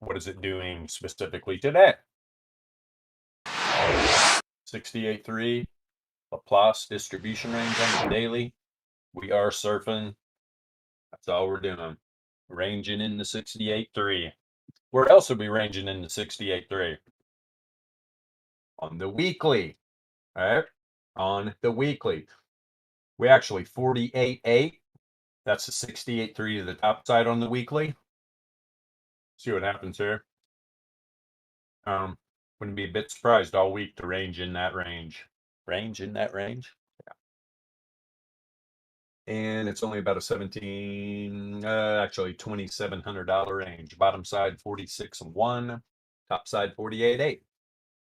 What is it doing specifically today? 68.3 Laplace distribution range on the daily. We are surfing. That's all we're doing. Ranging in the 68.3. Where else are we ranging in the 68.3? On the weekly. All right. On the weekly. We actually 48.8. That's the 68.3 to the top side on the weekly. See what happens here. Wouldn't be a bit surprised all week to range in that range. Range in that range? Yeah. And it's only about a actually $2,700 range. Bottom side 46.1, top side 48.8.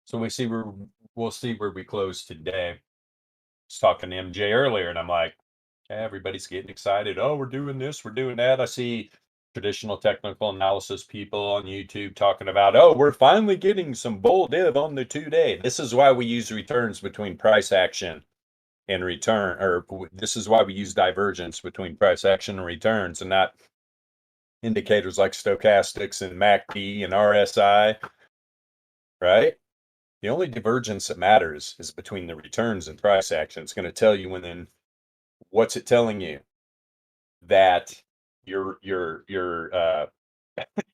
So we'll see where we close today. I was talking to MJ earlier, and I'm like, everybody's getting excited. Oh, we're doing this, we're doing that. I see traditional technical analysis people on YouTube talking about, oh, we're finally getting some bull div on the 2-day. This is why we use returns between price action and return, or this is why we use divergence between price action and returns, and not indicators like stochastics and MACD and RSI, right? The only divergence that matters is between the returns and price action. It's going to tell you what's it telling you? That your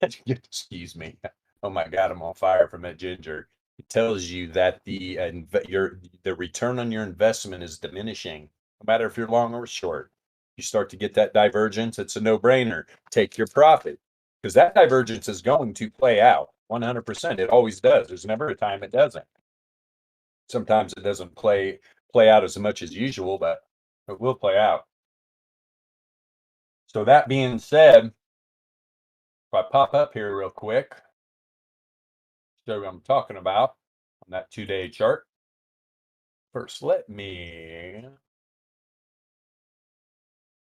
excuse me. Oh my God, I'm on fire from that ginger. It tells you that the return on your investment is diminishing, no matter if you're long or short. You start to get that divergence, it's a no-brainer. Take your profit, because that divergence is going to play out 100%. It always does. There's never a time it doesn't. Sometimes it doesn't play out as much as usual, but it will play out. So that being said, if I pop up here real quick, show what I'm talking about on that 2-day chart. First, let me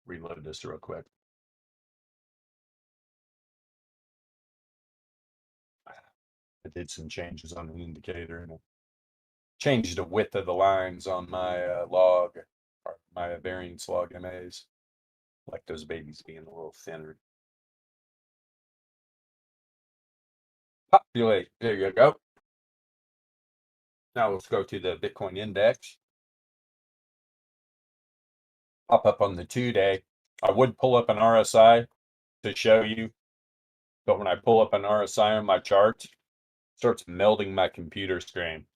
reload this real quick. I did some changes on the indicator and changed the width of the lines on my log, or my variance log MAs. I like those babies being a little thinner. Populate. There you go. Now let's go to the Bitcoin index. Pop up on the 2-day. I would pull up an RSI to show you, but when I pull up an RSI on my chart, it starts melding my computer screen.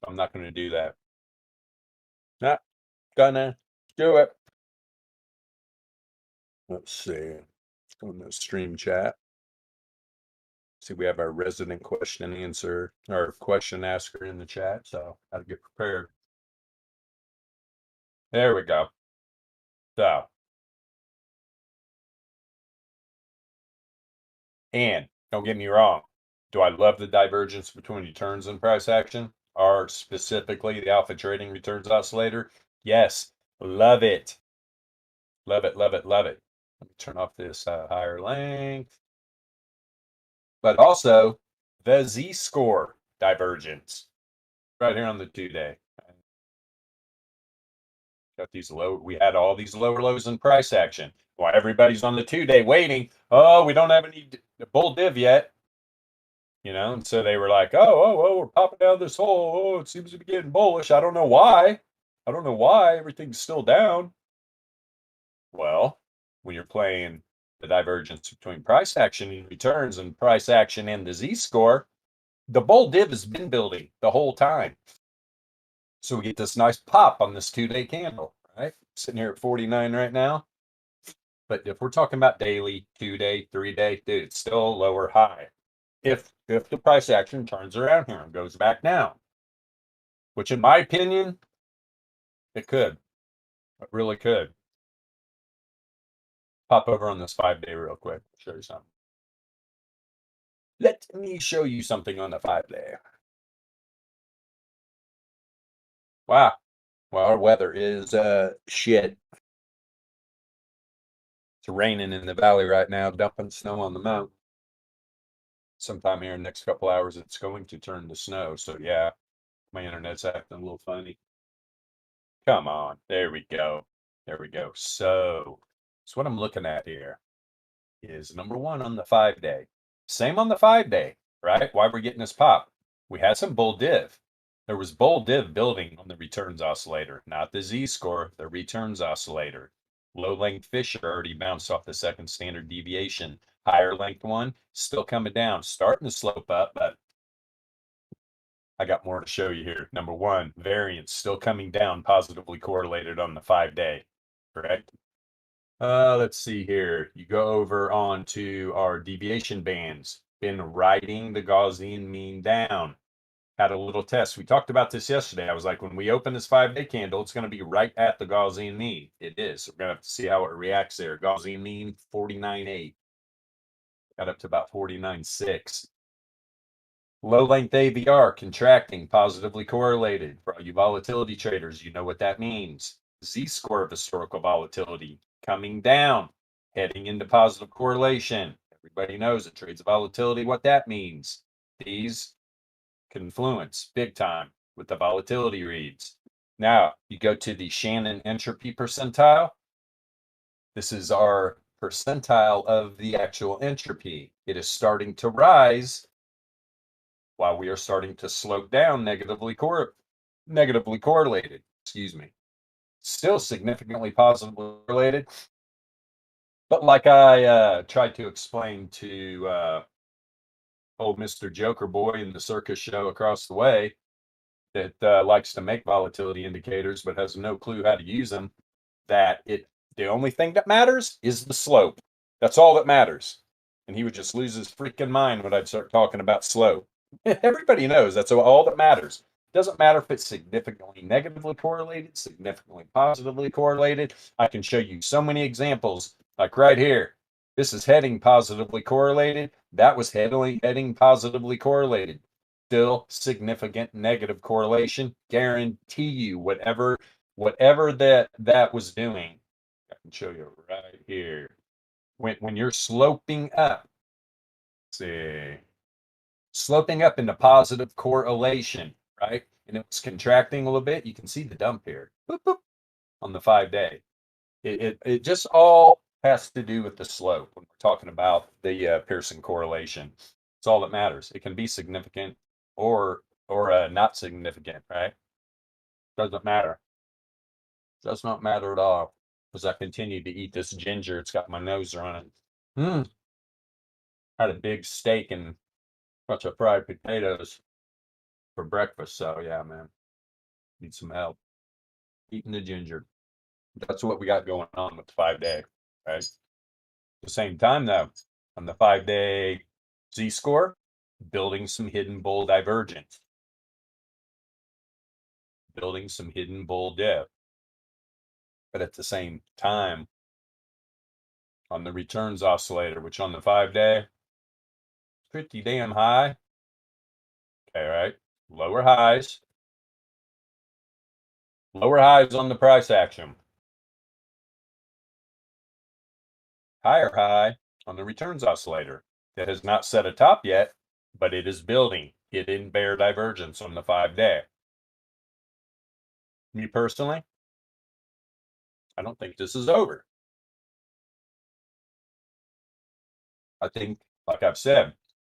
I'm not going to do that. Not gonna do it. Let's see. On the stream chat. See, we have our resident question answer, or question asker in the chat, so I gotta get prepared. There we go. So, and don't get me wrong, do I love the divergence between returns and price action, or specifically the alpha trading returns oscillator? Yes, love it. Love it, love it, love it. Let me turn off this higher length. But also the Z-score divergence right here on the 2-day. Got these low, we had all these lower lows in price action. While everybody's on the 2-day waiting, oh, we don't have any bull div yet. And so they were like, oh, we're popping down this hole. Oh, it seems to be getting bullish. I don't know why. I don't know why everything's still down. Well, when you're playing the divergence between price action and returns and price action and the Z-score, the bull div has been building the whole time. So we get this nice pop on this 2-day candle, right? Sitting here at 49 right now. But if we're talking about daily, 2-day, 3-day, dude, it's still a lower high. If the price action turns around here and goes back down, which in my opinion, it could. It really could. Pop over on this 5-day real quick. Show you something. Let me show you something on the 5-day. Wow. Well, our weather is shit. It's raining in the valley right now, dumping snow on the mountain. Sometime here in the next couple hours, it's going to turn to snow. So yeah, my internet's acting a little funny. Come on. There we go. There we go. So what I'm looking at here is number one on the 5-day. Same on the 5-day, right? Why we're getting this pop. We had some bull div. There was bull div building on the returns oscillator, not the Z-score, the returns oscillator. Low length Fisher already bounced off the second standard deviation. Higher length one, still coming down, starting to slope up, but I got more to show you here. Number one, variance still coming down, positively correlated on the 5-day, correct? Let's see here. You go over onto our deviation bands. Been riding the Gaussian mean down. Had a little test. We talked about this yesterday. I was like, when we open this 5-day candle, it's going to be right at the Gaussian mean. It is. We're going to have to see how it reacts there. Gaussian mean 49.8. Got up to about 49.6. Low length AVR contracting, positively correlated. For all you volatility traders, you know what that means. Z-score of historical volatility coming down, heading into positive correlation. Everybody knows it trades volatility, what that means. These confluence big time with the volatility reads. Now you go to the Shannon entropy percentile. This is our percentile of the actual entropy. It is starting to rise while we are starting to slope down negatively correlated. Excuse me. Still significantly positively correlated. But like I tried to explain to old Mr. Joker Boy in the circus show across the way that likes to make volatility indicators but has no clue how to use them, that the only thing that matters is the slope. That's all that matters. And he would just lose his freaking mind when I'd start talking about slope. Everybody knows that's all that matters. It doesn't matter if it's significantly negatively correlated, significantly positively correlated. I can show you so many examples, like right here. This is heading positively correlated. That was heading positively correlated. Still significant negative correlation. Guarantee you, whatever that was doing, I can show you right here. When you're sloping up, see, sloping up into positive correlation, right? And it's contracting a little bit. You can see the dump here, boop, boop, on the 5-day. It just all has to do with the slope when we're talking about the Pearson correlation. It's all that matters. It can be significant or not significant, right? Doesn't matter. Does not matter at all. As I continue to eat this ginger, it's got my nose running. Had a big steak and a bunch of fried potatoes for breakfast. So yeah, man, need some help eating the ginger. That's what we got going on with the 5-day, right? At the same time, though, on the 5-day Z-score, building some hidden bull divergence, building some hidden bull div. But at the same time, on the returns oscillator, which on the 5-day, pretty damn high. Okay, right? Lower highs on the price action. Higher high on the returns oscillator. That has not set a top yet, but it is building hidden bear divergence on the 5-day. Me personally, I don't think this is over. I think, like I've said,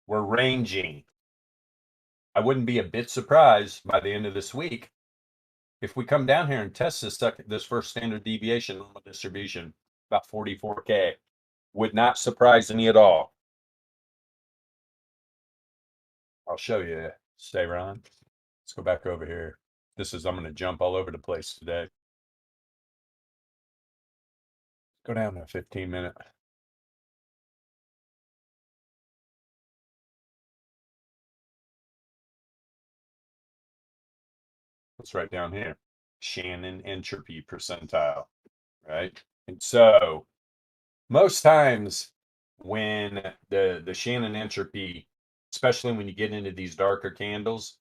we're ranging. I wouldn't be a bit surprised by the end of this week if we come down here and test this first standard deviation normal distribution, about 44K. Would not surprise me at all. I'll show you. Stay around. Let's go back over here. I'm going to jump all over the place today. Go down to 15-minute. It's right down here. Shannon entropy percentile, right? And so most times when the Shannon entropy, especially when you get into these darker candles,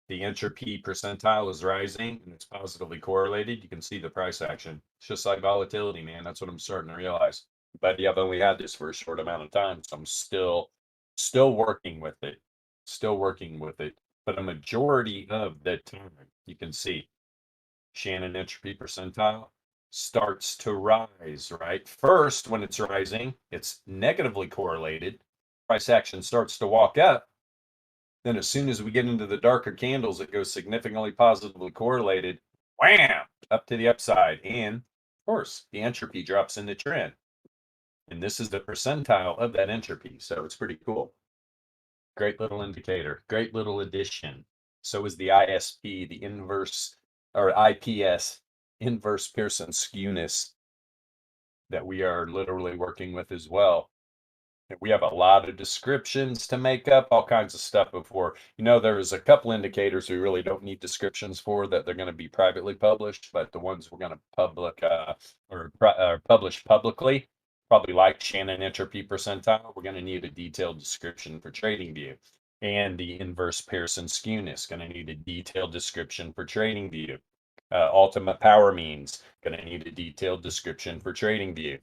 the entropy percentile is rising and it's positively correlated. You can see the price action. It's just like volatility, man. That's what I'm starting to realize. But yeah, I've only had this for a short amount of time, so I'm still working with it. Still working with it. But a majority of the time, you can see Shannon entropy percentile starts to rise, right? First, when it's rising, it's negatively correlated. Price action starts to walk up. Then as soon as we get into the darker candles, it goes significantly positively correlated. Wham! Up to the upside. And of course, the entropy drops in the trend. And this is the percentile of that entropy. So it's pretty cool. Great little indicator. Great little addition. So is the ISP, the inverse or IPS, inverse Pearson skewness, that we are literally working with as well. And we have a lot of descriptions to make up, all kinds of stuff before. There's a couple indicators we really don't need descriptions for that they're going to be privately published, but the ones we're going to publish publicly, probably like Shannon entropy percentile, we're going to need a detailed description for TradingView. And the inverse Pearson skewness, going to need a detailed description for TradingView. Ultimate power means, going to need a detailed description for TradingView.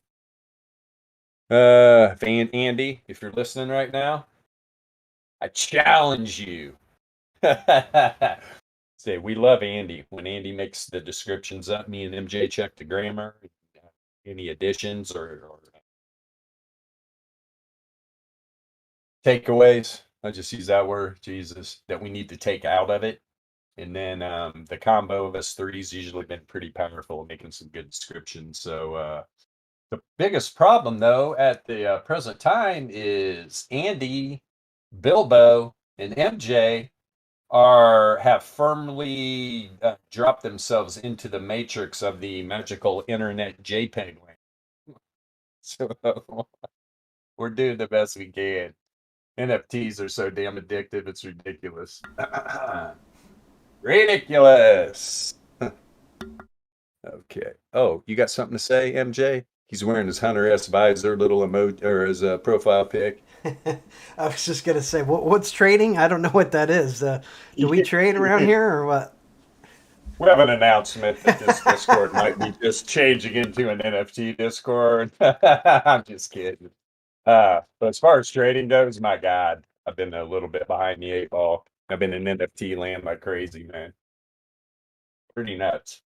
Andy, if you're listening right now, I challenge you. Say, we love Andy. When Andy makes the descriptions up, me and MJ check the grammar, any additions or takeaways. I just use that word, Jesus, that we need to take out of it. And then the combo of us three's usually been pretty powerful, making some good descriptions. So the biggest problem, though, at the present time is Andy, Bilbo, and MJ have firmly dropped themselves into the matrix of the magical internet JPEG land. So we're doing the best we can. NFTs are so damn addictive, it's ridiculous. Ridiculous. Okay. Oh, you got something to say, MJ? He's wearing his Hunter S visor, little emoji, or his profile pic. I was just gonna say, what's trading? I don't know what that is. Do we trade around here or what? We have an announcement that this Discord might be just changing into an NFT Discord. I'm just kidding. But as far as trading goes, my God, I've been a little bit behind the eight ball. I've been in NFT land like crazy, man. Pretty nuts.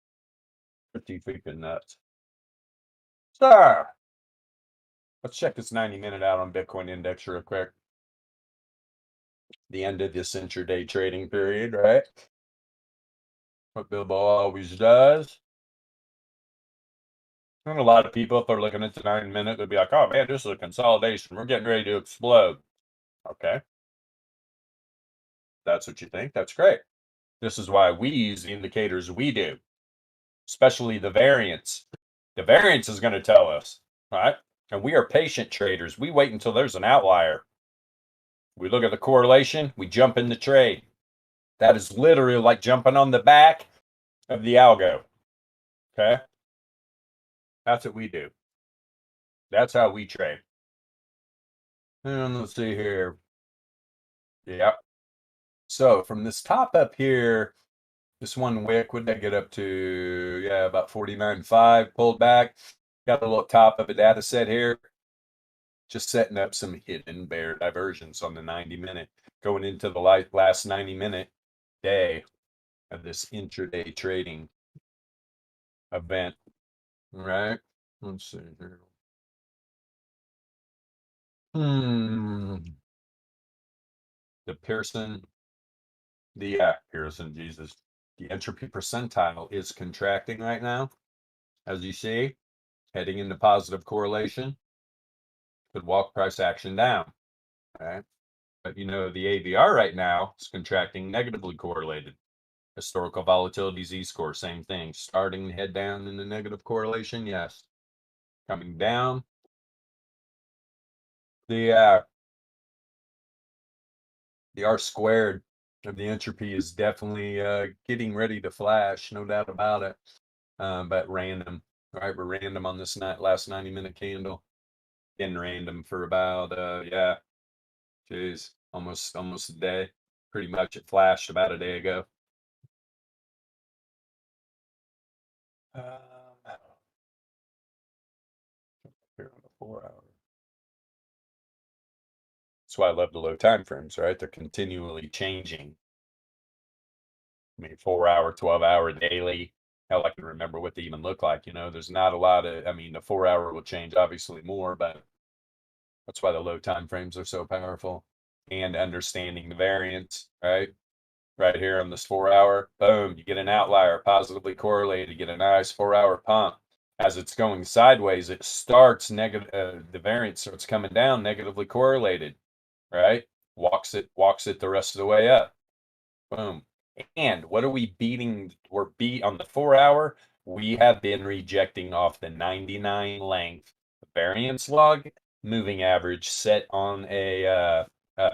Pretty freaking nuts. So let's check this 90-minute out on Bitcoin index real quick. The end of this intraday trading period, right? What Bilbo always does. And a lot of people, if they're looking at the 9-minute, they'll be like, oh man, this is a consolidation. We're getting ready to explode. Okay. That's what you think. That's great. This is why we use the indicators we do, especially the variance. The variance is going to tell us, right? And we are patient traders. We wait until there's an outlier. We look at the correlation, we jump in the trade. That is literally like jumping on the back of the algo. Okay. That's what we do. That's how we trade. And let's see here. Yeah. So from this top up here, this one wick, what did that get up to? Yeah, about 49.5, pulled back. Got a little top of a data set here. Just setting up some hidden bear diversions on the 90-minute, going into the last 90-minute day of this intraday trading event. All right. Let's see here. The Pearson The heroes and Jesus. The entropy percentile is contracting right now, as you see, heading into positive correlation. Could walk price action down. Right. But the AVR right now is contracting negatively correlated. Historical volatility Z-score, same thing. Starting to head down in the negative correlation, yes. Coming down. The R squared of the entropy is definitely getting ready to flash, no doubt about it. But random, right? We're random on this last 90-minute candle. Getting random for about almost a day. Pretty much it flashed about a day ago. Here on the 4-hour. That's why I love the low time frames, right? They're continually changing. I mean, 4-hour, 12-hour daily. Hell, I can remember what they even look like. There's not a lot of, the 4-hour will change obviously more, but that's why the low time frames are so powerful. And understanding the variance, right? Right here on this 4-hour, boom, you get an outlier positively correlated, you get a nice 4-hour pump. As it's going sideways, it starts negative, the variance starts coming down negatively correlated, right? Walks it the rest of the way up. Boom. And what are we beating? We're beat on the 4-hour. We have been rejecting off the 99 length variance log moving average set on a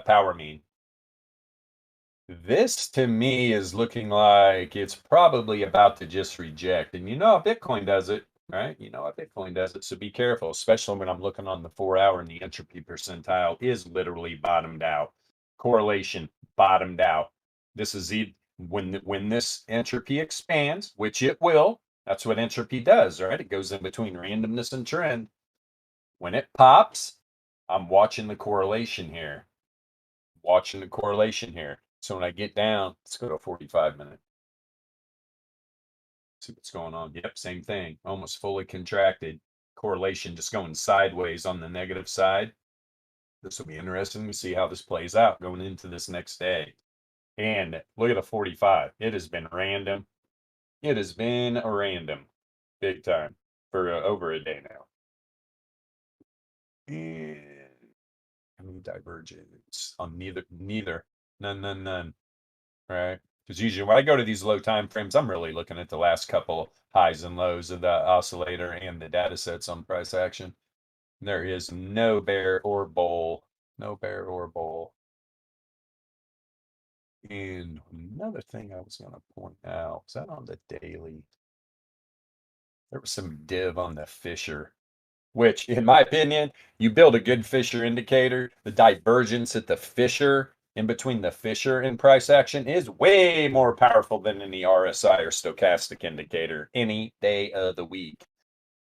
power mean. This to me is looking like it's probably about to just reject. And how Bitcoin does it, right? How Bitcoin does it. So be careful, especially when I'm looking on the 4-hour and the entropy percentile is literally bottomed out. Correlation bottomed out. This is when this entropy expands, which it will. That's what entropy does, right? It goes in between randomness and trend. When it pops, I'm watching the correlation here. So when I get down, let's go to a 45-minute. See what's going on. Yep, same thing. Almost fully contracted. Correlation just going sideways on the negative side. This will be interesting to see how this plays out going into this next day. And look at the 45. It has been random. It has been random. Big time for over a day now. And divergence on neither. None. Right. Because usually when I go to these low time frames, I'm really looking at the last couple highs and lows of the oscillator and the data sets on price action. There is no bear or bull. No bear or bull. And another thing I was going to point out, is that on the daily? There was some div on the Fisher, which in my opinion, you build a good Fisher indicator, the divergence at the Fisher in between the Fisher and price action is way more powerful than any RSI or stochastic indicator any day of the week.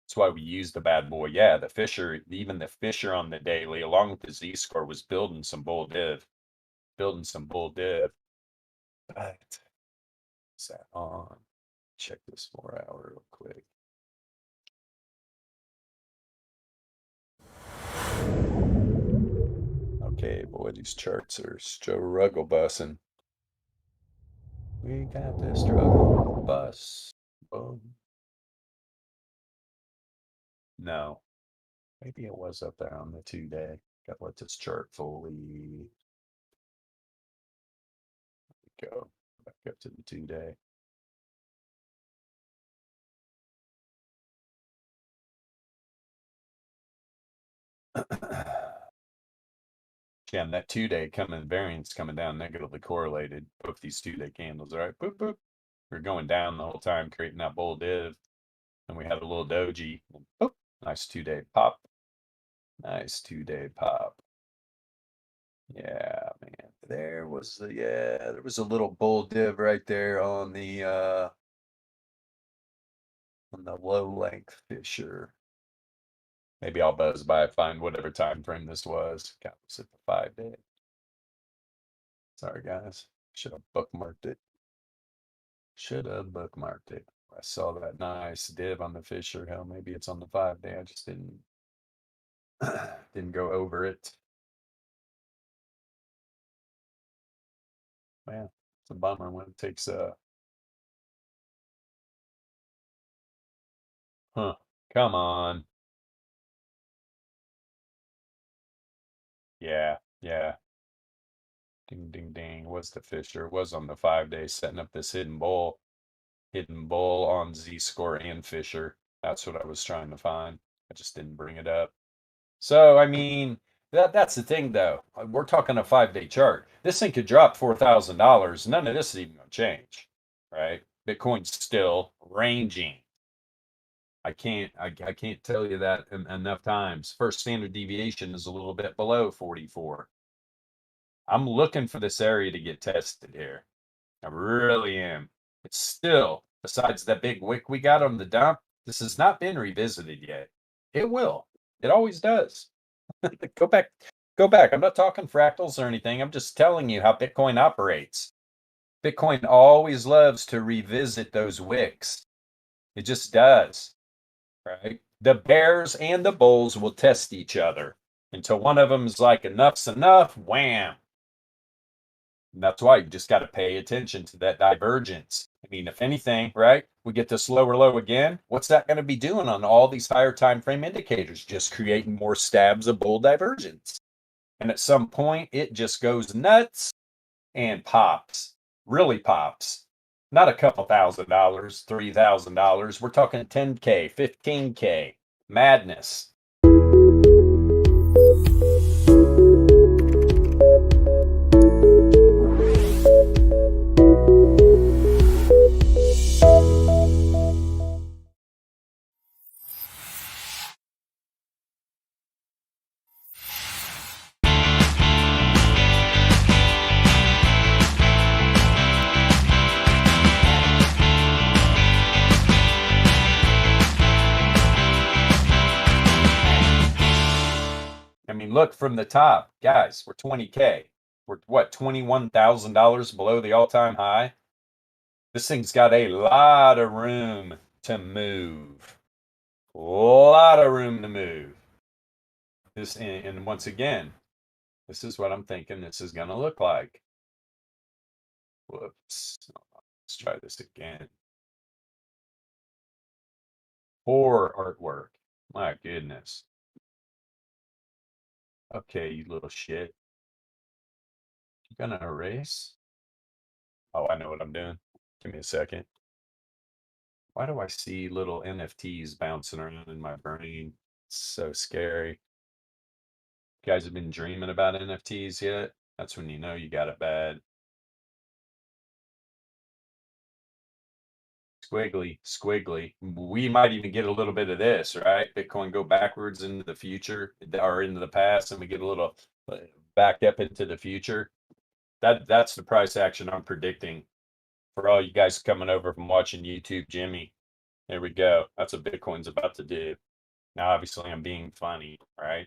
That's why we use the bad boy. Yeah, the Fisher, even the Fisher on the daily, along with the Z-score, was building some bull div. But is that on? Check this 4-hour real quick. Okay, boy, these charts are struggle bussing. We got the struggle bus. Boom. No, maybe it was up there on the 2-day. Got to let this chart fully go back up to the 2-day. Damn, that 2-day variance coming down negatively correlated. Both these 2-day candles, all right? Boop, boop. We're going down the whole time, creating that bull div. And we had a little doji. Boop. Nice 2-day pop. Nice 2-day pop. Yeah, man. There was a little bull div right there on the low length Fisher. Maybe I'll buzz by, find whatever time frame this was. Got this at the 5-day. Sorry guys. Should have bookmarked it. I saw that nice div on the Fisher. Hell, maybe it's on the 5-day. I just didn't go over it. Man, It's a bummer when it takes huh. Come on. Yeah, yeah. Ding ding ding. What's the Fisher? It was on the 5 day setting up this hidden bull. Hidden bull on Z score and Fisher. That's what I was trying to find. I just didn't bring it up. So I mean, that's the thing though. We're talking a 5 day chart. This thing could drop $4,000. None of this is even gonna change, right? Bitcoin's still ranging. I can't tell you that enough times. First standard deviation is a little bit below 44. I'm looking for this area to get tested here. I really am. It's still, besides that big wick we got on the dump, this has not been revisited yet. It will. It always does. Go back. Go back. I'm not talking fractals or anything. I'm just telling you how Bitcoin operates. Bitcoin always loves to revisit those wicks. It just does, right? The bears and the bulls will test each other until one of them is like, enough's enough, wham. And that's why you just got to pay attention to that divergence. I mean, if anything, right, we get this lower low again. What's that going to be doing on all these higher time frame indicators? Just creating more stabs of bull divergence. And at some point, it just goes nuts and pops, really pops. Not a couple $1,000, $3,000. We're talking 10K, 15K. Madness. I mean, look from the top, guys, we're 20K. We're what, $21,000 below the all-time high? This thing's got a lot of room to move. A lot of room to move. This, and once again, this is what I'm thinking this is going to look like. Whoops. Let's try this again. Poor artwork. My goodness. Okay, you little shit. You gonna erase? Oh, I know what I'm doing. Give me a second. Why do I see little NFTs bouncing around in my brain? It's so scary. You guys have been dreaming about NFTs yet? That's when you know you got it bad. Squiggly, squiggly. We might even get a little bit of this, right? Bitcoin go backwards into the future or into the past, and we get a little back up into the future. That's the price action I'm predicting for all you guys coming over from watching YouTube, Jimmy. There we go. That's what Bitcoin's about to do. Now, obviously, I'm being funny, right?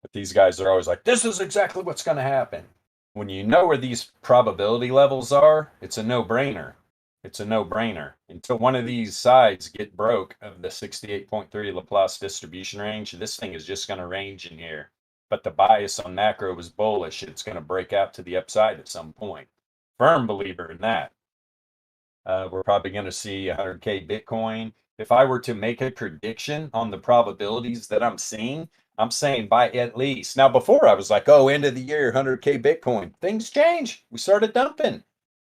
But these guys are always like, this is exactly what's going to happen. When you know where these probability levels are, it's a no-brainer. It's a no-brainer. Until one of these sides get broke of the 68.3 Laplace distribution range, this thing is just going to range in here. But the bias on macro is bullish. It's going to break out to the upside at some point. Firm believer in that. We're probably going to see 100K Bitcoin. If I were to make a prediction on the probabilities that I'm seeing, I'm saying by at least. Now, before I was like, oh, end of the year, 100K Bitcoin. Things change. We started dumping,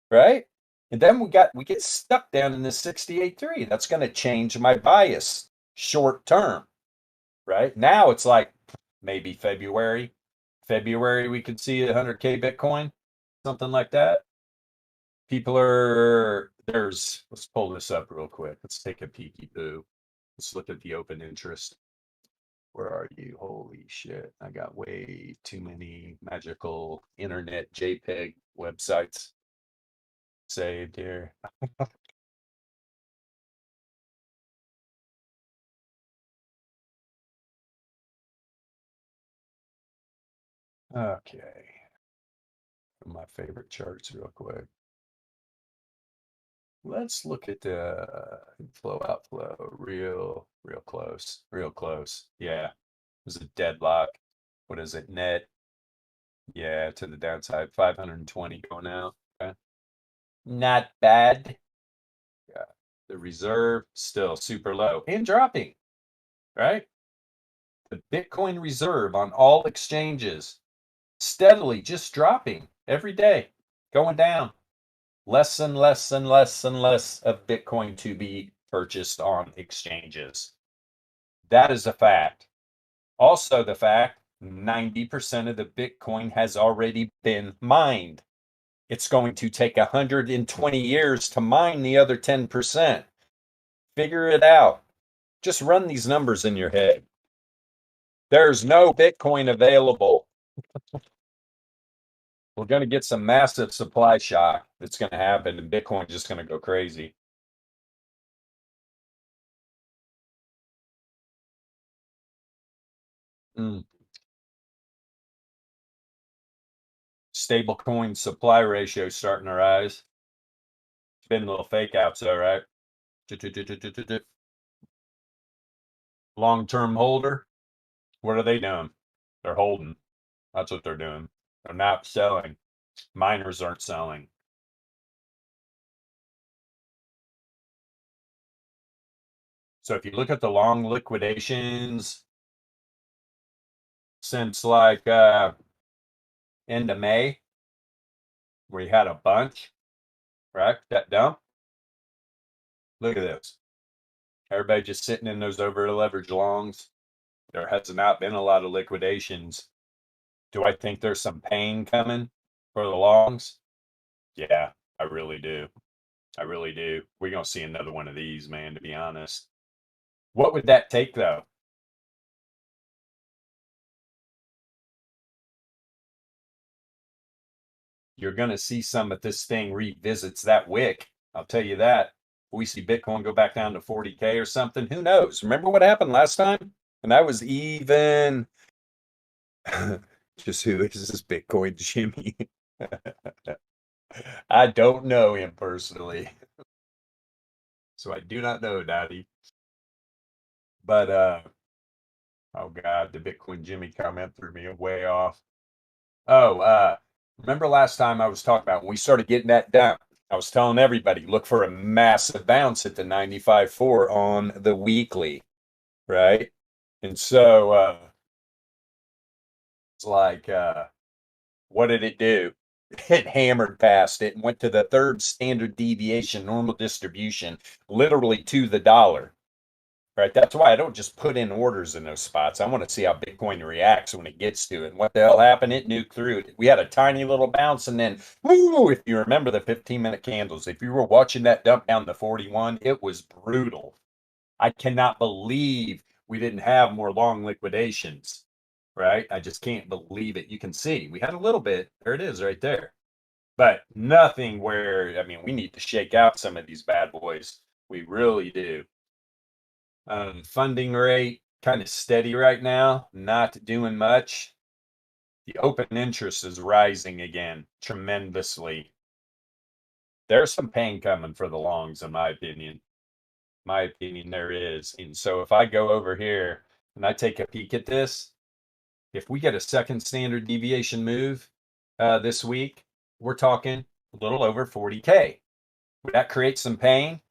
right? And then we get stuck down in this 68.3. That's going to change my bias short term, right? Now it's like maybe February. February, we could see 100K Bitcoin, something like that. People are, let's pull this up real quick. Let's take a peeky boo. Let's look at the open interest. Where are you? Holy shit. I got way too many magical internet JPEG websites saved here. Okay. My favorite charts real quick. Let's look at the flow outflow. Real close. Real close. Yeah. It was a deadlock. What is it? Net. Yeah, to the downside. 520 going out. not bad. The reserve still super low and dropping, right? The Bitcoin reserve on all exchanges steadily just dropping every day, going down. Less and less and less and less of Bitcoin to be purchased on exchanges. That is a fact. Also, the fact 90% of the Bitcoin has already been mined. It's going to take 120 years to mine the other 10%. Figure it out. Just run these numbers in your head. There's no Bitcoin available. We're going to get some massive supply shock that's going to happen, and Bitcoin's just going to go crazy. Stablecoin supply ratio starting to rise. It's been little fake outs, though, right? Long-term holder. What are they doing? They're holding. That's what they're doing. They're not selling. Miners aren't selling. So if you look at the long liquidations since like end of May, where you had a bunch, right? That dump. Look at this. Everybody just sitting in those over leveraged longs. There has not been a lot of liquidations. Do I think there's some pain coming for the longs? Yeah, I really do. I really do. We're going to see another one of these, man, to be honest. What would that take, though? You're going to see some of this thing revisits that wick. I'll tell you that. We see Bitcoin go back down to 40K or something. Who knows? Remember what happened last time? And that was even. Just who is this Bitcoin Jimmy? I don't know him personally. So I do not know, Daddy. But oh God, the Bitcoin Jimmy comment threw me way off. Oh, remember last time I was talking about when we started getting that dump? I was telling everybody, look for a massive bounce at the 95.4 on the weekly, right? And so it's like what did it do? It hammered past it and went to the third standard deviation normal distribution, literally to the dollar. Right. That's why I don't just put in orders in those spots. I want to see how Bitcoin reacts when it gets to it. And what the hell happened? It nuked through it. We had a tiny little bounce, and then, woo, if you remember the 15-minute candles, if you were watching that dump down to 41, it was brutal. I cannot believe we didn't have more long liquidations. Right. I just can't believe it. You can see we had a little bit. There it is right there. But nothing where, I mean, we need to shake out some of these bad boys. We really do. Funding rate kind of steady right now, not doing much. The open interest is rising again tremendously. There's some pain coming for the longs, in my opinion. My opinion, there is. And so if I go over here and I take a peek at this, if we get a second standard deviation move this week, we're talking a little over 40K. Would that create some pain?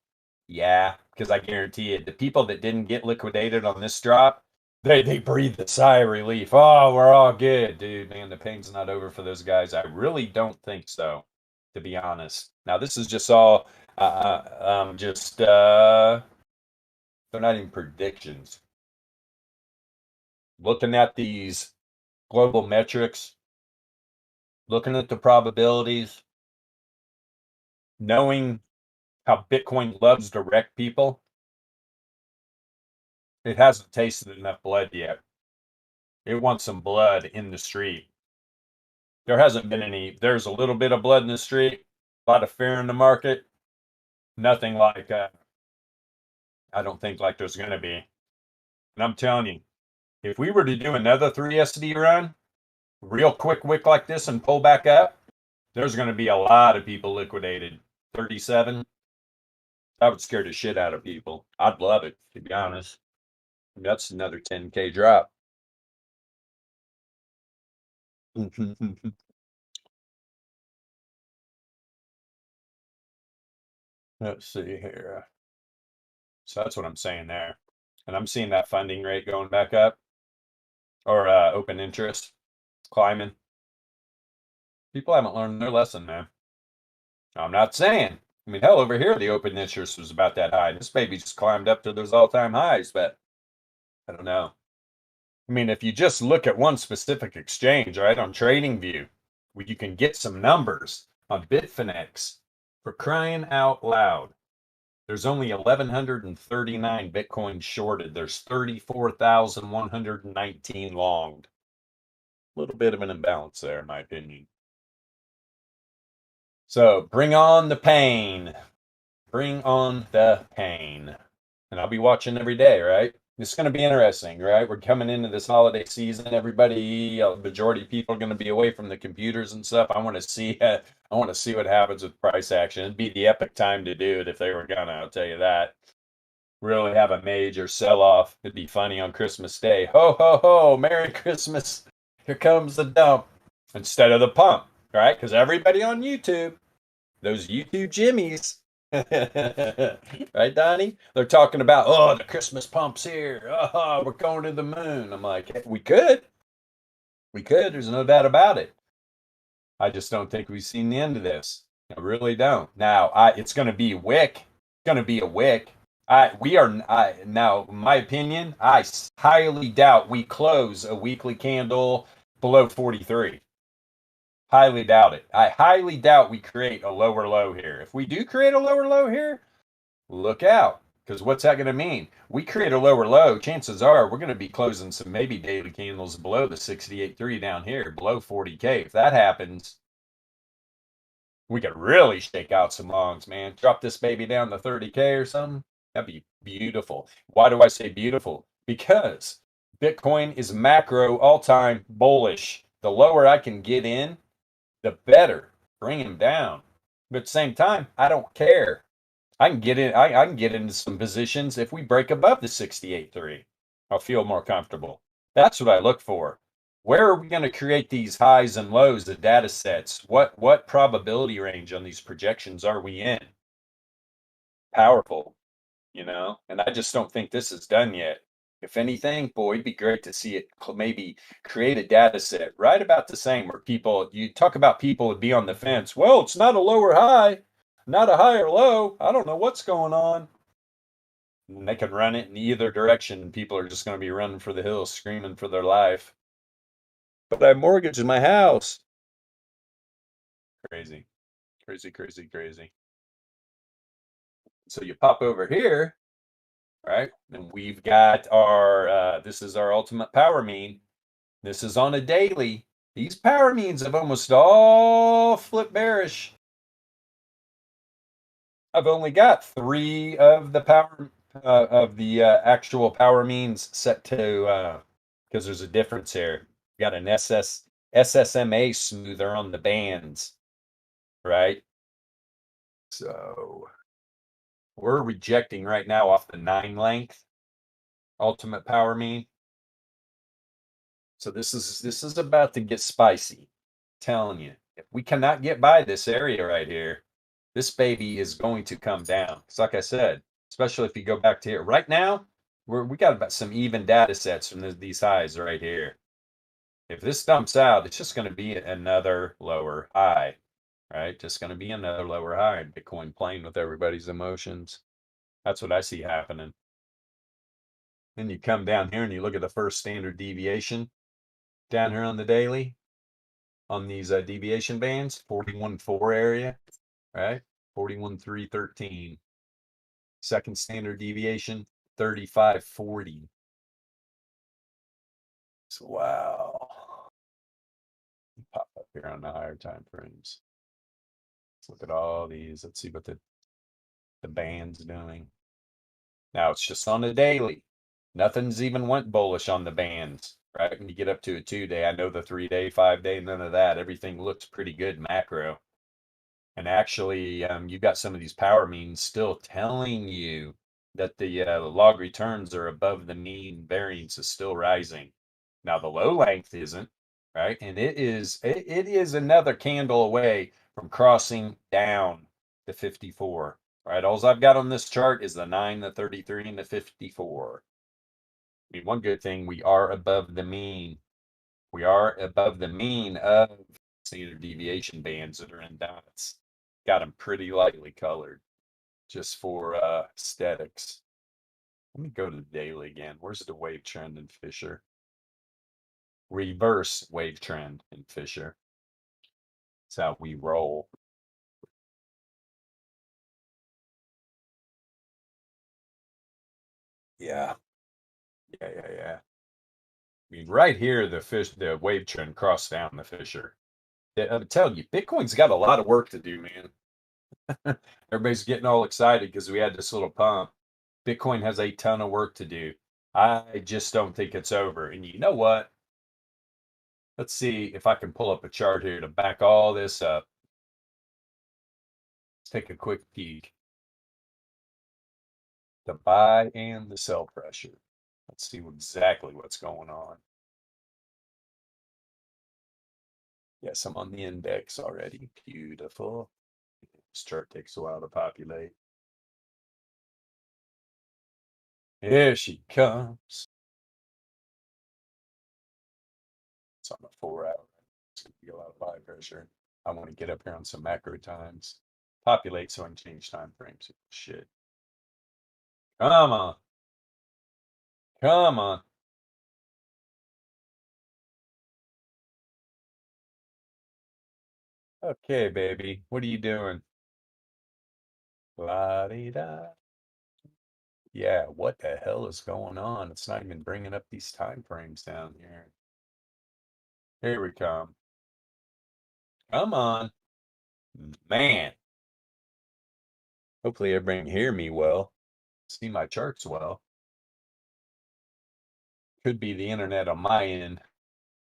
Yeah, because I guarantee it, the people that didn't get liquidated on this drop, they breathed a sigh of relief. Oh, we're all good, dude. Man, the pain's not over for those guys. I really don't think so, to be honest. Now, this is just all just they're not even predictions. Looking at these global metrics, looking at the probabilities, knowing how Bitcoin loves to wreck people, it hasn't tasted enough blood yet. It wants some blood in the street. There hasn't been any. There's a little bit of blood in the street, a lot of fear in the market. Nothing like I don't think like there's going to be. And I'm telling you, if we were to do another 3SD run, real quick wick like this and pull back up, there's going to be a lot of people liquidated. 37. That would scare the shit out of people. I'd love it, to be honest. That's another 10K drop. Let's see here. So that's what I'm saying there. And I'm seeing that funding rate going back up, or open interest climbing. People haven't learned their lesson, man. I'm not saying. I mean, hell, over here, the open interest was about that high. This baby just climbed up to those all-time highs, but I don't know. I mean, if you just look at one specific exchange, right, on TradingView, where you can get some numbers on Bitfinex, for crying out loud. There's only 1,139 Bitcoin shorted. There's 34,119 longed. A little bit of an imbalance there, in my opinion. So bring on the pain. Bring on the pain. And I'll be watching every day, right? It's going to be interesting, right? We're coming into this holiday season. Everybody, majority of people are going to be away from the computers and stuff. I want to see what happens with price action. It'd be the epic time to do it if they were gonna. I'll tell you that. Really have a major sell-off. It'd be funny on Christmas Day. Ho ho ho! Merry Christmas! Here comes the dump instead of the pump, right? Because everybody on YouTube, those YouTube Jimmies. Right, Donnie? They're talking about, oh, the Christmas pump's here. Oh, we're going to the moon. I'm like, hey, we could. We could. There's no doubt about it. I just don't think we've seen the end of this. I really don't. Now, it's going to be a wick. It's going to be a wick. Now, in my opinion, I highly doubt we close a weekly candle below 43. Highly doubt it. I highly doubt we create a lower low here. If we do create a lower low here, look out. Because what's that going to mean? We create a lower low, chances are we're going to be closing some maybe daily candles below the 68.3 down here, below 40K. If that happens, we could really shake out some longs, man. Drop this baby down to 30K or something. That'd be beautiful. Why do I say beautiful? Because Bitcoin is macro all-time bullish. The lower I can get in, the better. Bring him down. But at the same time, I don't care. I can get in. I can get into some positions if we break above the 68.3. I'll feel more comfortable. That's what I look for. Where are we going to create these highs and lows, the data sets? What probability range on these projections are we in? Powerful, and I just don't think this is done yet. If anything, boy, it'd be great to see it maybe create a data set right about the same where you talk about people would be on the fence. Well, it's not a lower high, not a higher low. I don't know what's going on. And they can run it in either direction. People are just going to be running for the hills, screaming for their life. But I mortgaged my house. Crazy, crazy, crazy, crazy. So you pop over here, right? And we've got this is our ultimate power mean. This is on a daily. These power means have almost all flipped bearish. I've only got 3 of the power actual power means set to because there's a difference here. You got an SSMA smoother on the bands, right? So we're rejecting right now off the 9 length ultimate power mean. So this is about to get spicy. I'm telling you, if we cannot get by this area right here, this baby is going to come down. It's like I said, especially if you go back to here. Right now, we got about some even data sets from these highs right here. If this dumps out, it's just going to be another lower high, right? Just going to be another lower high. Bitcoin playing with everybody's emotions. That's what I see happening. Then you come down here and you look at the first standard deviation down here on the daily, on these deviation bands, 41.4 area, right? 41.313. Second standard deviation, 35.40. So wow. Pop up here on the higher time frames. Let's look at all these. Let's see what the band's doing. Now it's just on the daily. Nothing's even went bullish on the bands, right? When you get up to a 2-day, I know the 3-day, 5-day, none of that. Everything looks pretty good macro. And actually, you've got some of these power means still telling you that the log returns are above the mean. Variance is still rising. Now the low length isn't, right? And it is another candle away from crossing down to 54 right? All I've got on this chart is the 9, the 33, and the 54. I mean, one good thing, we are above the mean. We are above the mean of standard deviation bands that are in dots. Got them pretty lightly colored just for aesthetics. Let me go to the daily again. Where's the wave trend in Fisher? Reverse wave trend in Fisher. That's how we roll. Yeah. Yeah. I mean, right here, the wave trend crossed down the Fisher. I'm telling you, Bitcoin's got a lot of work to do, man. Everybody's getting all excited because we had this little pump. Bitcoin has a ton of work to do. I just don't think it's over. And you know what? Let's see if I can pull up a chart here to back all this up. Let's take a quick peek. The buy and the sell pressure. Let's see exactly what's going on. Yes, I'm on the index already. Beautiful. This chart takes a while to populate. Here she comes. It's on the 4 hour. It's going to be a lot of buy pressure. I want to get up here on some macro times. Populate so I can change time frames. Shit. Come on. Come on. Okay, baby. What are you doing? La-di-da. Yeah, what the hell is going on? It's not even bringing up these time frames down here. Here we come. Come on. Man. Hopefully everybody can hear me well. See my charts well. Could be the internet on my end.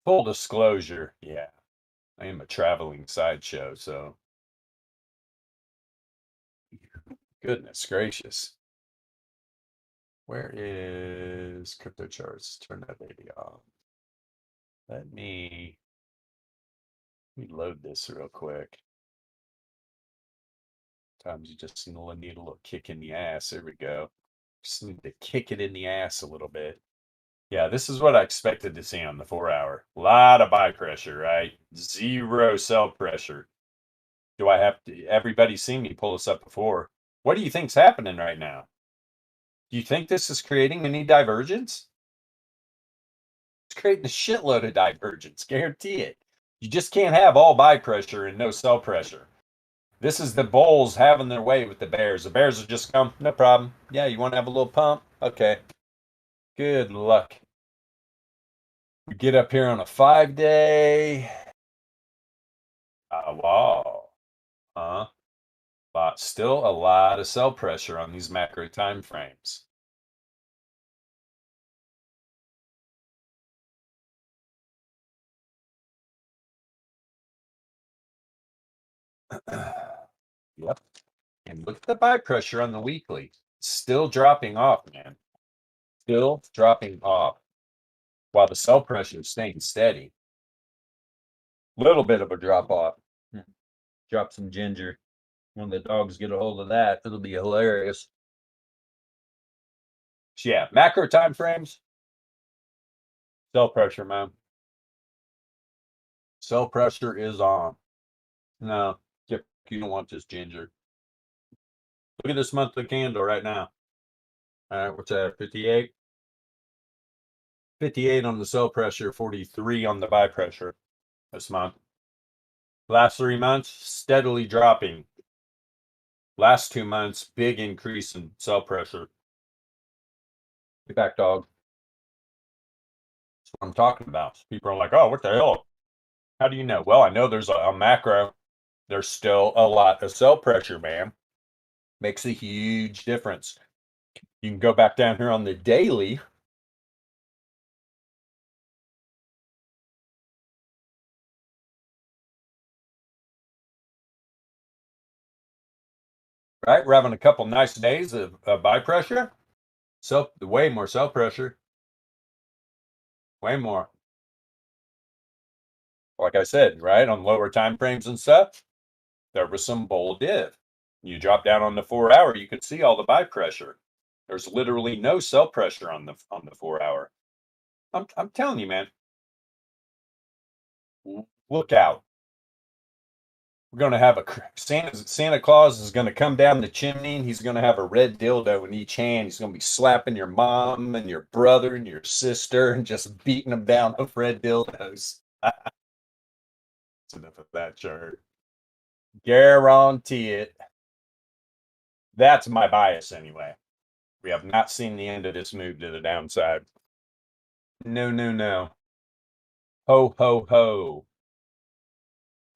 Full disclosure, yeah. I am a traveling sideshow, so goodness gracious. Where is crypto charts? Turn that baby on. Let me load this real quick. Sometimes you just need a little kick in the ass. There we go. Just need to kick it in the ass a little bit. Yeah, this is what I expected to see on the 4 hour. A lot of buy pressure, right? Zero sell pressure. Do I have to? Everybody's seen me pull this up before. What do you think's happening right now? Do you think this is creating any divergence? It's creating a shitload of divergence, guarantee it. You just can't have all buy pressure and no sell pressure. This is the bulls having their way with the bears. The bears will just come, no problem. Yeah, you want to have a little pump? Okay. Good luck. We get up here on a 5-day. Wow. But still a lot of sell pressure on these macro time frames. Yep. And look at the buy pressure on the weekly. Still dropping off, man. Still dropping off. While the sell pressure is staying steady. Little bit of a drop off. Drop some ginger. When the dogs get a hold of that, it'll be hilarious. So yeah, macro time frames. Sell pressure, man. Sell pressure is on. No, you don't want this ginger. Look at this monthly candle right now. All right, what's that? 58? 58 on the sell pressure, 43 on the buy pressure this month. Last 3 months, steadily dropping. Last 2 months, big increase in sell pressure. Get back, dog. That's what I'm talking about. People are like, oh, what the hell? How do you know? Well, I know there's a macro. There's still a lot of sell pressure, man. Makes a huge difference. You can go back down here on the daily. Right? We're having a couple nice days of buy pressure. So way more sell pressure. Way more. Like I said, right? On lower time frames and stuff, there was some bull div. You drop down on the 4 hour, you could see all the buy pressure. There's literally no sell pressure on the 4 hour. I'm telling you, man. Look out. We're going to have a Santa Claus is going to come down the chimney, and he's going to have a red dildo in each hand. He's going to be slapping your mom and your brother and your sister and just beating them down with red dildos. That's enough of that chart. Guarantee it. That's my bias anyway. We have not seen the end of this move to the downside. No, no, no. Ho, ho, ho.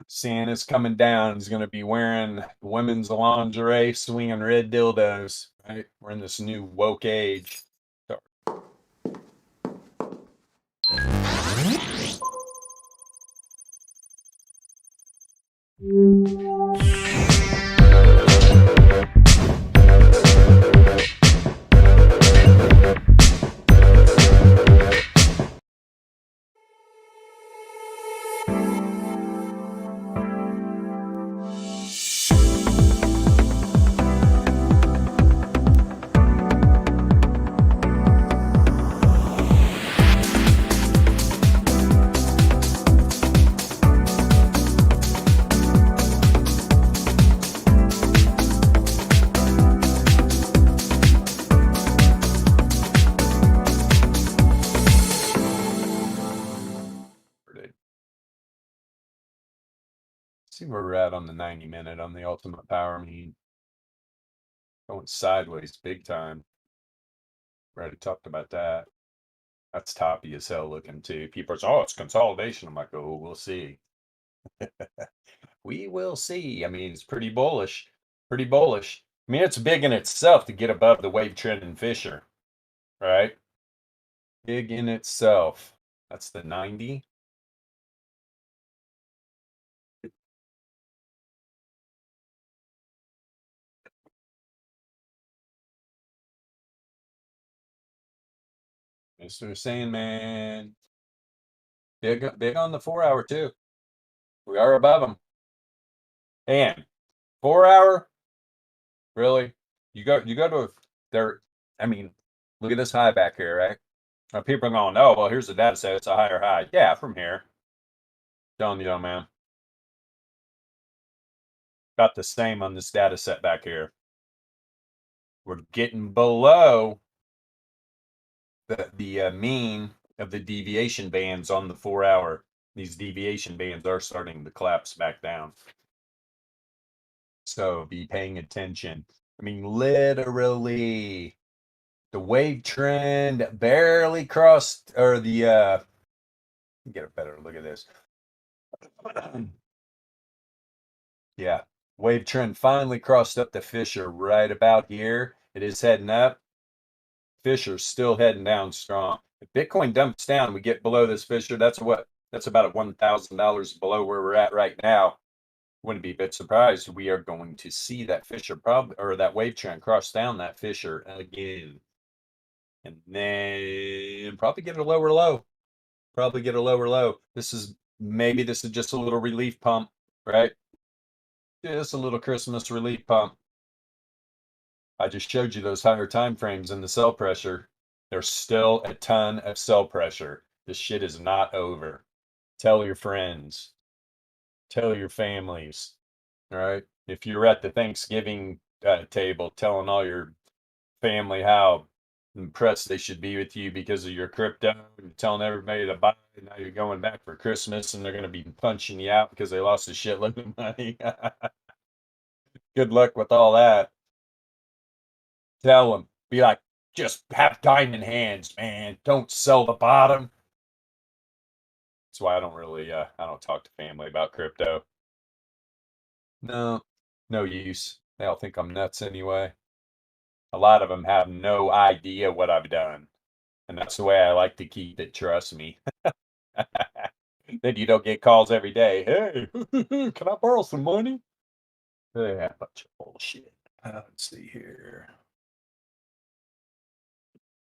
Santa's coming down. He's going to be wearing women's lingerie, swinging red dildos. Right? We're in this new woke age. See where we're at on the 90-minute on the ultimate power mean. Going sideways big time. We already talked about that. That's toppy as hell looking too. People are saying, oh, it's consolidation. I'm like, oh, we'll see. We will see. I mean, it's pretty bullish. Pretty bullish. I mean, it's big in itself to get above the wave trend in Fisher, right? Big in itself. That's the 90. Mr. Sandman. Big on the 4 hour too. We are above them. And 4 hour, really? You go to there. I mean, look at this high back here, right? Now people are going, oh, well, here's the data set. It's a higher high. Yeah, from here. Telling you, man. About the same on this data set back here. We're getting below the mean of the deviation bands on the 4 hour. These deviation bands are starting to collapse back down. So be paying attention. I mean, literally, the wave trend barely crossed, or the get a better look at this. Yeah, wave trend finally crossed up the Fisher right about here. It is heading up. Fisher's still heading down strong. If Bitcoin dumps down, we get below this Fisher. That's about $1,000 below where we're at right now. Wouldn't be a bit surprised. We are going to see that Fisher probably, or that wave trend cross down that Fisher again. And then probably get a lower low. Probably get a lower low. This is just a little relief pump, right? Just a little Christmas relief pump. I just showed you those higher time frames and the sell pressure. There's still a ton of sell pressure. This shit is not over. Tell your friends. Tell your families. All right. If you're at the Thanksgiving table telling all your family how impressed they should be with you because of your crypto, and telling everybody to buy, and now you're going back for Christmas and they're going to be punching you out because they lost a shitload of money. Good luck with all that. Tell them, be like, just have diamond hands, man. Don't sell the bottom. That's why I don't really, I don't talk to family about crypto. No, no use. They all think I'm nuts anyway. A lot of them have no idea what I've done. And that's the way I like to keep it, trust me. Then you don't get calls every day. Hey, can I borrow some money? Yeah, a bunch of bullshit. Let's see here.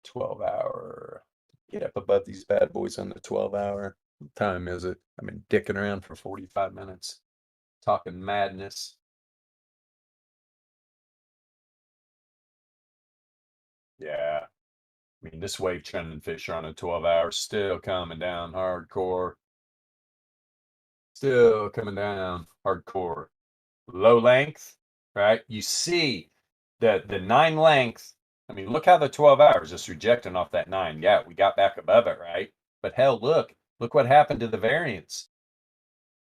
12 hour. Get up above these bad boys on the 12 hour. What time is it? I've been dicking around for 45 minutes. Talking madness. I mean, this wave trending fisher on a 12 hour still coming down hardcore. Still coming down hardcore. Low length, right? You see the 9 length. I mean, look how the 12 hours is rejecting off that 9. Yeah, we got back above it, right? But hell, look what happened to the variance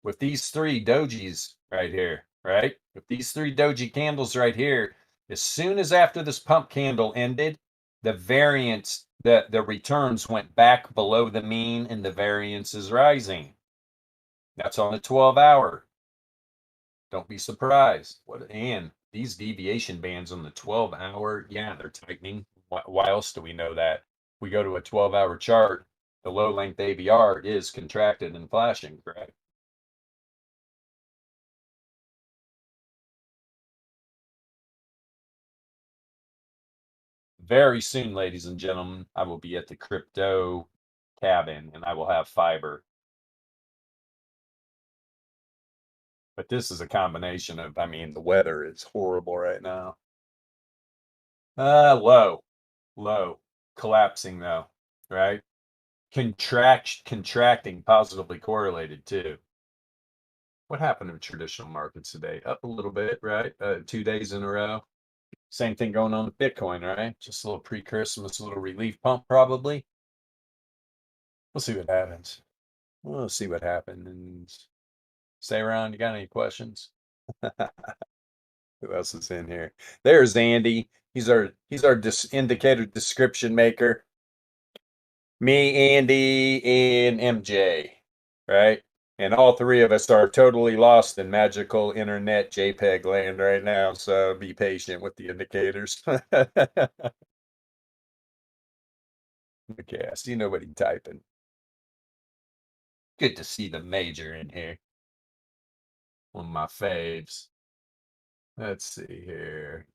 with these 3 dojis right here, right? With these 3 doji candles right here, as soon as after this pump candle ended, the variance, the returns went back below the mean and the variance is rising. That's on the 12 hour. Don't be surprised. And these deviation bands on the 12 hour, yeah, they're tightening. Why else do we know that? We go to a 12-hour chart, the low length AVR is contracted and flashing, correct? Very soon, ladies and gentlemen, I will be at the crypto cabin and I will have fiber. But this is a combination of, I mean, the weather is horrible right now. Low, collapsing though, right? Contracting positively correlated too. What happened to traditional markets today? Up a little bit, right? 2 days in a row. Same thing going on with Bitcoin, right? Just a little pre-Christmas, a little relief pump, probably. We'll see what happens. We'll see what happens. Stay around. You got any questions? Who else is in here? There's Andy. He's our indicator description maker. Me, Andy, and MJ, right? And all 3 of us are totally lost in magical internet JPEG land right now. So be patient with the indicators. Okay, I see nobody typing. Good to see the major in here. One of my faves. Let's see here.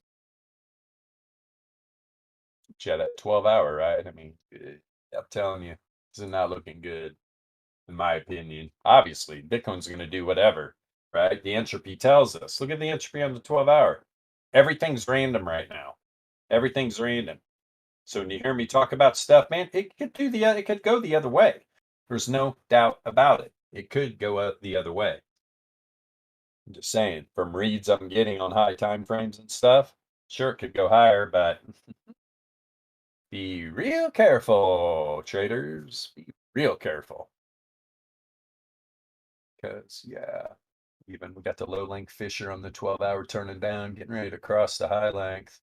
Chat at 12 hour, right? I mean, I'm telling you, this is not looking good, in my opinion. Obviously, Bitcoin's going to do whatever, right? The entropy tells us. Look at the entropy on the 12 hour. Everything's random right now. Everything's random. So when you hear me talk about stuff, man, it could go the other way. There's no doubt about it. It could go the other way. I'm just saying, from reads I'm getting on high time frames and stuff, sure it could go higher, but be real careful, traders. Be real careful. Because, yeah, even we got the low length fisher on the 12 hour turning down, getting ready to cross the high length.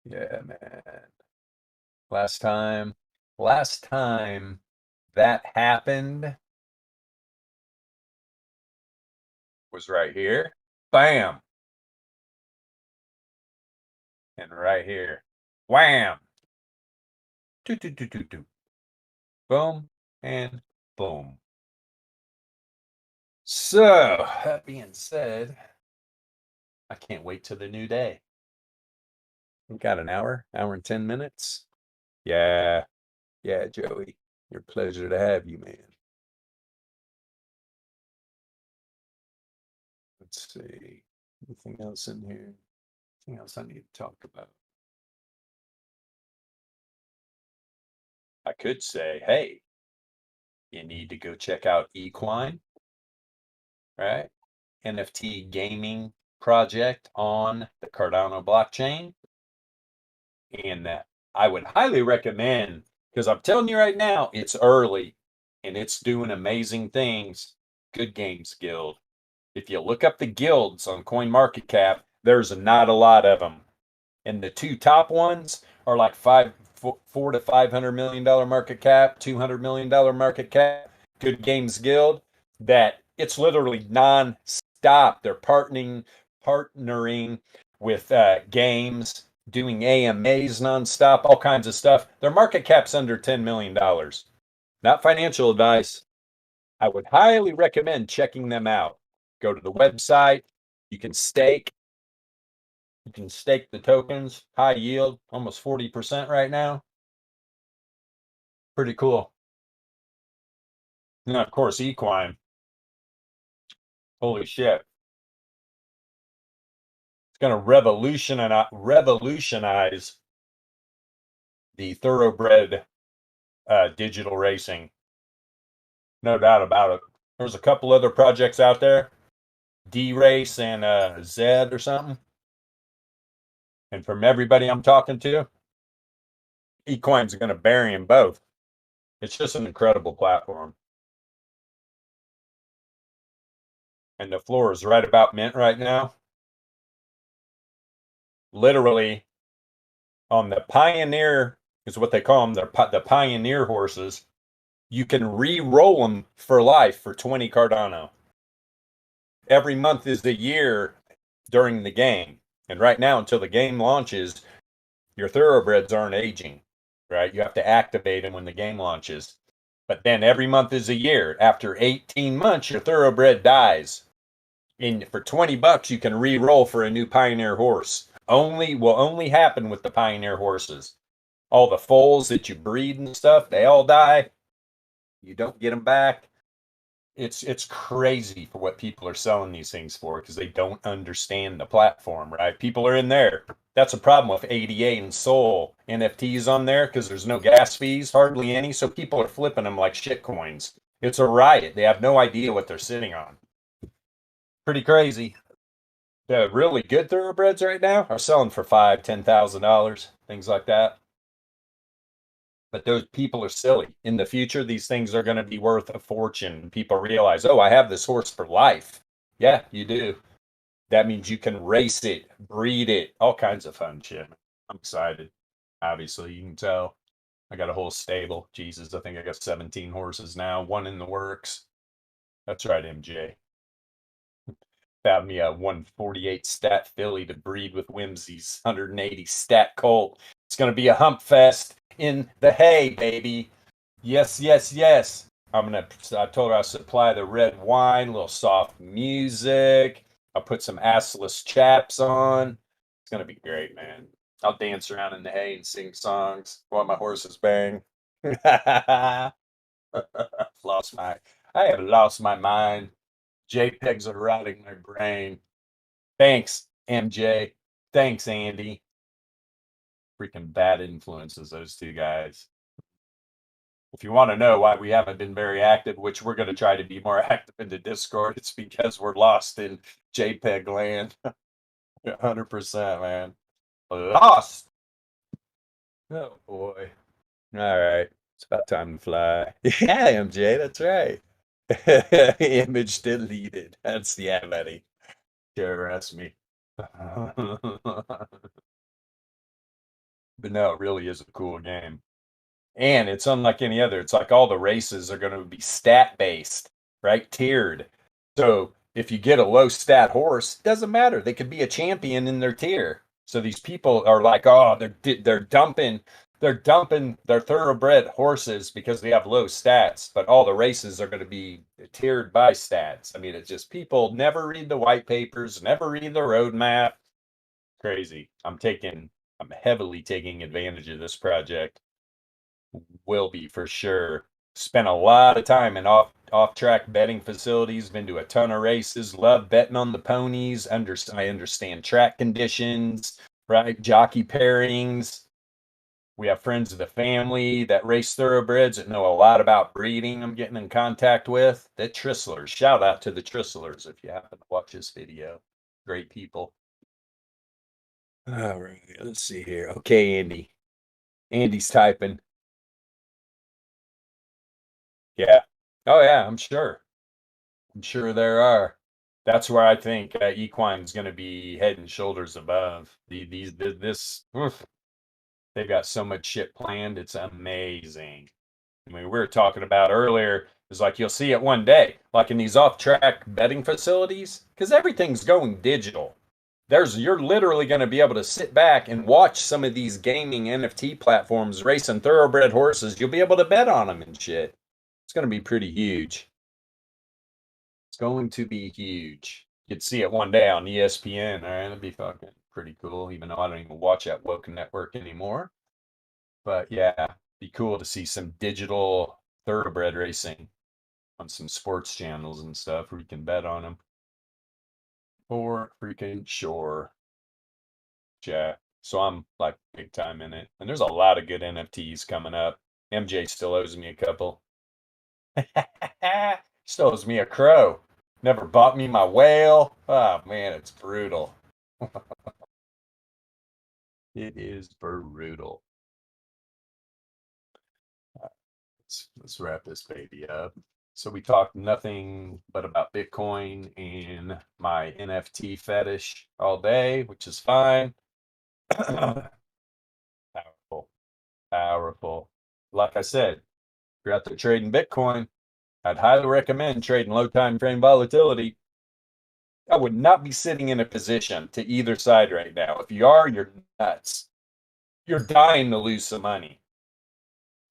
Yeah, man. Last time that happened was right here. Bam. And right here. Wham. Doo, doo, doo, doo, doo. Boom and boom. So, that being said, I can't wait till the new day. We got an hour and 10 minutes. Yeah, Joey. Your pleasure to have you, man. Let's see. Anything else in here? Anything else I need to talk about? I could say, hey, you need to go check out Equine, right? NFT gaming project on the Cardano blockchain. And I would highly recommend, because I'm telling you right now, it's early and it's doing amazing things. Good Games Guild. If you look up the guilds on CoinMarketCap, there's not a lot of them. And the 2 top ones are like $400 to $500 million market cap, $200 million market cap. Good Games Guild. That it's literally non-stop. They're partnering with games, doing AMAs nonstop, all kinds of stuff. Their market cap's under $10 million. Not financial advice. I would highly recommend checking them out. Go to the website. You can stake. You can stake the tokens, high yield, almost 40% right now. Pretty cool. And of course, Equine. Holy shit. It's going to revolutionize the thoroughbred digital racing. No doubt about it. There's a couple other projects out there, D Race and Zed or something. And from everybody I'm talking to, eCoin's going to bury them both. It's just an incredible platform. And the floor is right about mint right now. Literally on the Pioneer, is what they call them, the Pioneer horses, you can re-roll them for life for 20 Cardano. Every month is the year during the game. And right now, until the game launches, your thoroughbreds aren't aging, right? You have to activate them when the game launches. But then every month is a year. After 18 months, your thoroughbred dies. And for $20, you can re-roll for a new Pioneer horse. Will only happen with the Pioneer horses. All the foals that you breed and stuff, they all die. You don't get them back. It's crazy for what people are selling these things for because they don't understand the platform, right? People are in there. That's a problem with ADA and Sol NFTs on there because there's no gas fees, hardly any. So people are flipping them like shit coins. It's a riot. They have no idea what they're sitting on. Pretty crazy. The really good thoroughbreds right now are selling for $5,000, $10,000, things like that. But those people are silly. In the future, these things are going to be worth a fortune. People realize, oh, I have this horse for life. Yeah, you do. That means you can race it, breed it, all kinds of fun shit. I'm excited. Obviously, you can tell. I got a whole stable. Jesus, I think I got 17 horses now, one in the works. That's right, MJ. Found me a 148 stat filly to breed with Whimsy's 180 stat colt. It's going to be a hump fest in the hay, baby. Yes, yes, yes. I told her I'll supply the red wine, a little soft music. I'll put some assless chaps on. It's going to be great, man. I'll dance around in the hay and sing songs while my horses bang. I have lost my mind. JPEGs are rotting my brain. Thanks, MJ. Thanks, Andy. Freaking bad influences, those two guys. If you want to know why we haven't been very active, which we're going to try to be more active in the Discord, it's because we're lost in JPEG land. 100%, man. Lost. Oh, boy. All right. It's about time to fly. Yeah, MJ, that's right. Image deleted. That's, yeah, buddy. Sure, that's me. But no, it really is a cool game. And it's unlike any other. It's like all the races are going to be stat based, right? Tiered. So if you get a low stat horse, it doesn't matter. They could be a champion in their tier. So these people are like, oh, they're dumping their thoroughbred horses because they have low stats, but all the races are going to be tiered by stats. I mean, it's just people never read the white papers, never read the roadmap. Crazy. I'm heavily taking advantage of this project. Will be for sure. Spent a lot of time in off track betting facilities, been to a ton of races, love betting on the ponies. I understand track conditions, right? Jockey pairings. We have friends of the family that race thoroughbreds that know a lot about breeding. I'm getting in contact with the Tristlers. Shout out to the Tristlers if you happen to watch this video. Great people. All right, let's see here. Okay, Andy. Andy's typing. Yeah. Oh, yeah, I'm sure. I'm sure there are. That's where I think Equine's going to be head and shoulders above. They've got so much shit planned. It's amazing. I mean, we were talking about earlier, it's like you'll see it one day, like in these off-track betting facilities, because everything's going digital. You're literally going to be able to sit back and watch some of these gaming NFT platforms racing thoroughbred horses. You'll be able to bet on them and shit. It's going to be pretty huge. It's going to be huge. You'd see it one day on ESPN. All right, that'd be fucking pretty cool. Even though I don't even watch that woke network anymore. But yeah, be cool to see some digital thoroughbred racing on some sports channels and stuff where you can bet on them. For freaking sure. Yeah. So I'm like big time in it. And there's a lot of good NFTs coming up. MJ still owes me a couple. Still owes me a crow. Never bought me my whale. Oh man, it's brutal. It is brutal. Let's wrap this baby up. So we talked nothing but about Bitcoin and my NFT fetish all day, which is fine. Powerful, powerful. Like I said, if you're out there trading Bitcoin, I'd highly recommend trading low time frame volatility. I would not be sitting in a position to either side right now. If you are, you're nuts. You're dying to lose some money.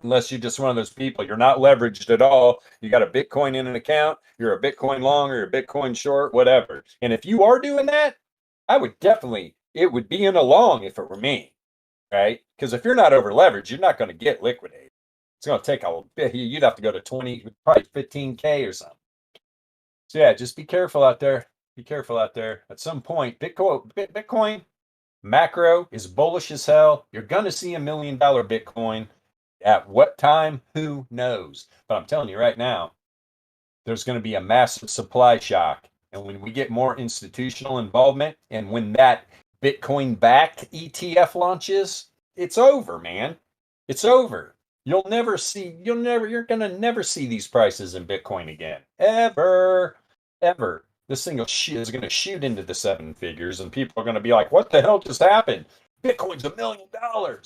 Unless you're just one of those people, you're not leveraged at all. You got a Bitcoin in an account, you're a Bitcoin long or you're a Bitcoin short, whatever. And if you are doing that, I would definitely, it would be in a long if it were me, right? Because if you're not over leveraged, you're not going to get liquidated. It's going to take a bit. You'd have to go to 20, probably 15K or something. So yeah, just be careful out there. Be careful out there. At some point, Bitcoin macro is bullish as hell. You're going to see $1 million Bitcoin. At what time? Who knows? But I'm telling you right now, there's going to be a massive supply shock. And when we get more institutional involvement and when that Bitcoin backed ETF launches, it's over, man. It's over. You're going to never see these prices in Bitcoin again. Ever. Ever. This thing is going to shoot into the seven figures and people are going to be like, what the hell just happened? Bitcoin's $1 million.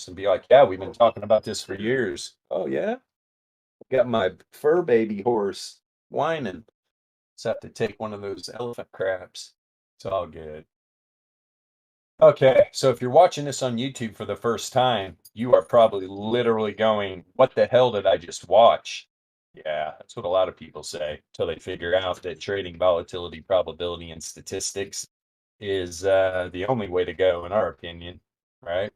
And be like, yeah, we've been talking about this for years. Oh, yeah? Got my fur baby horse whining. Just have to take one of those elephant craps. It's all good. Okay, so if you're watching this on YouTube for the first time, you are probably literally going, what the hell did I just watch? Yeah, that's what a lot of people say until they figure out that trading volatility, probability, and statistics is the only way to go, in our opinion, right?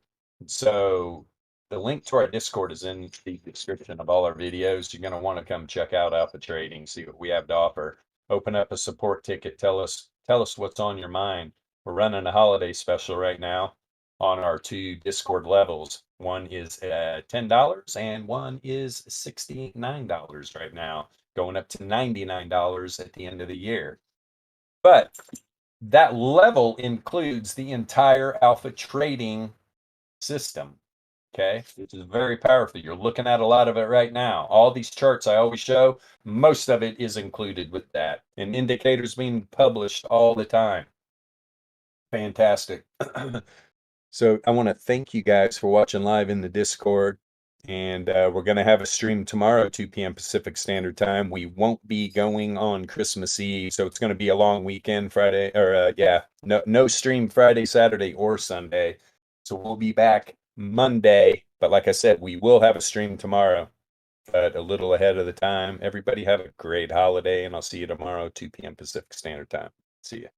So the link to our Discord is in the description of all our videos. You're going to want to come check out Alpha Trading, see what we have to offer. Open up a support ticket. Tell us what's on your mind. We're running a holiday special right now on our two Discord levels. One is $10 and one is $69 right now, going up to $99 at the end of the year. But that level includes the entire alpha trading system. Okay, which is very powerful. You're looking at a lot of it right now. All these charts I always show, most of it is included with that, and indicators being published all the time. Fantastic. So I want to thank you guys for watching live in the Discord. And we're going to have a stream tomorrow, 2 p.m. Pacific Standard Time. We won't be going on Christmas Eve, so it's going to be a long weekend, Friday, or no stream Friday, Saturday, or Sunday. So we'll be back Monday. But like I said, we will have a stream tomorrow, but a little ahead of the time. Everybody have a great holiday, and I'll see you tomorrow, 2 p.m. Pacific Standard Time. See you.